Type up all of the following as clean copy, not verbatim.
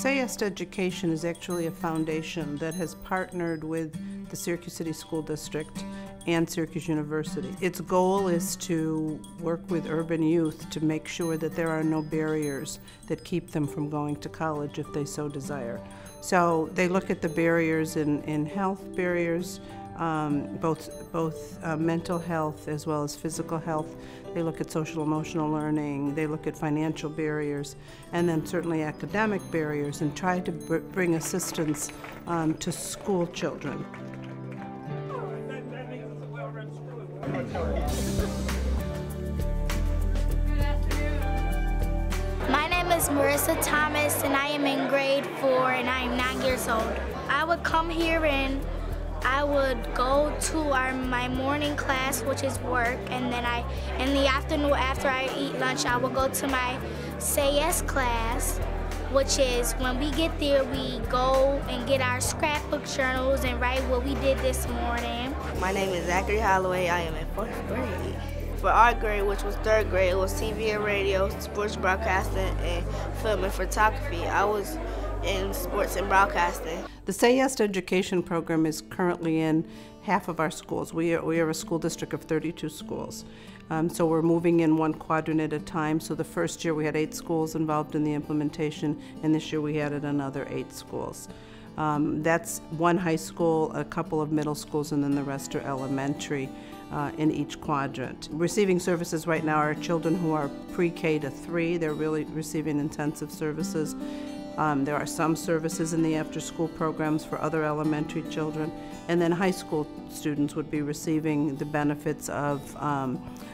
SAYEST Education is actually a foundation that has partnered with the Syracuse City School District and Syracuse University. Its goal is to work with urban youth to make sure that there are no barriers that keep them from going to college if they so desire. So they look at the barriers in health barriers, both mental health as well as physical health. They look at social emotional learning, they look at financial barriers, and then certainly academic barriers, and try to bring assistance to school children. My name is Marissa Thomas, and I am in grade 4, and I am 9 years old. I would come here and I would go to my morning class, which is work, and then in the afternoon after I eat lunch, I will go to my SAYEST class, which is when we get there, we go and get our scrapbook journals and write what we did this morning. My name is Zachary Holloway. I am in 4th grade. For our grade, which was 3rd grade, it was TV and radio, sports broadcasting, and film and photography. I was in sports and broadcasting. The SAYEST Education program is currently in half of our schools. We are a school district of 32 schools. So we're moving in one quadrant at a time. So the first year we had 8 schools involved in the implementation, and this year we added another 8 schools. That's one high school, a couple of middle schools, and then the rest are elementary in each quadrant. Receiving services right now are children who are pre-K to 3. They're really receiving intensive services. There are some services in the after-school programs for other elementary children, and then high school students would be receiving the benefits of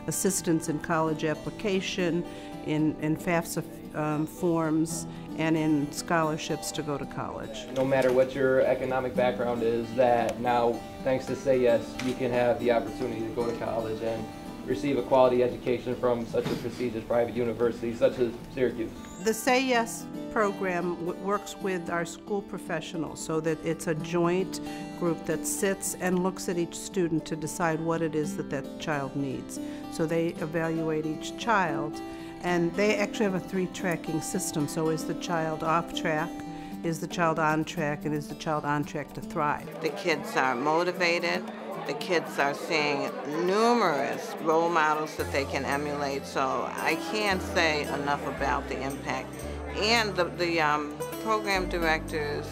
assistance in college application, in FAFSA forms, and in scholarships to go to college. No matter what your economic background is, that now, thanks to SAYEST, you can have the opportunity to go to college and receive a quality education from such a prestigious private university such as Syracuse. The SAYEST program works with our school professionals so that it's a joint group that sits and looks at each student to decide what it is that that child needs. So they evaluate each child, and they actually have a 3-tracking system. So is the child off track? Is the child on track? And is the child on track to thrive? The kids are motivated. The kids are seeing numerous role models that they can emulate, so I can't say enough about the impact. And the program directors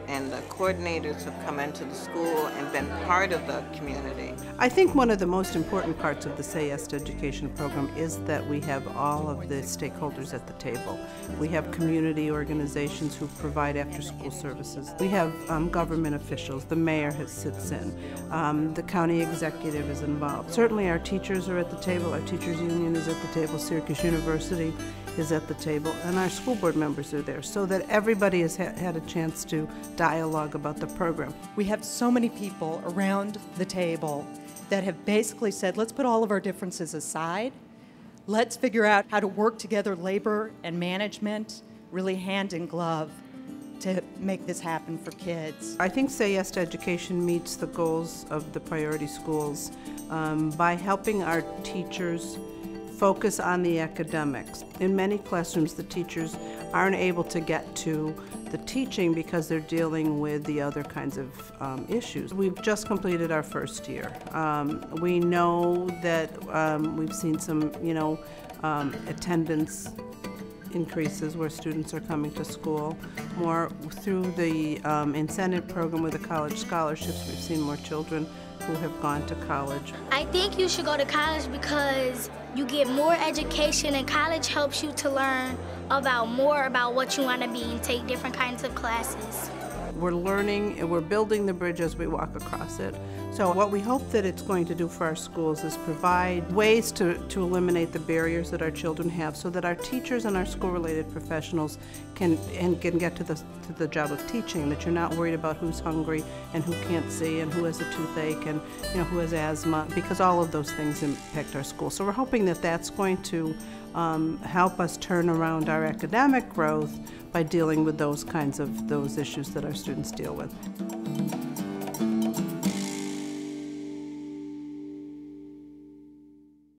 and the coordinators have come into the school and been part of the community. I think one of the most important parts of the SAYEST education program is that we have all of the stakeholders at the table. We have community organizations who provide after-school services. We have government officials. The mayor sits in. The county executive is involved. Certainly our teachers are at the table. Our teachers union is at the table. Syracuse University is at the table, and our school board members are there, so that everybody has had a chance to dialogue about the program. We have so many people around the table that have basically said, let's put all of our differences aside. Let's figure out how to work together, labor and management, really hand in glove, to make this happen for kids. I think SAYEST Education meets the goals of the priority schools by helping our teachers focus on the academics. In many classrooms, the teachers aren't able to get to the teaching because they're dealing with the other kinds of issues. We've just completed our first year. We know that we've seen some, attendance increases where students are coming to school. More through the incentive program with the college scholarships, we've seen more children who have gone to college. I think you should go to college because you get more education, and college helps you to learn more about what you want to be and take different kinds of classes. We're learning and we're building the bridge as we walk across it. So what we hope that it's going to do for our schools is provide ways to eliminate the barriers that our children have, so that our teachers and our school-related professionals can get to the job of teaching, that you're not worried about who's hungry and who can't see and who has a toothache and who has asthma, because all of those things impact our school. So we're hoping that that's going to help us turn around our academic growth by dealing with those kinds of issues that our students deal with.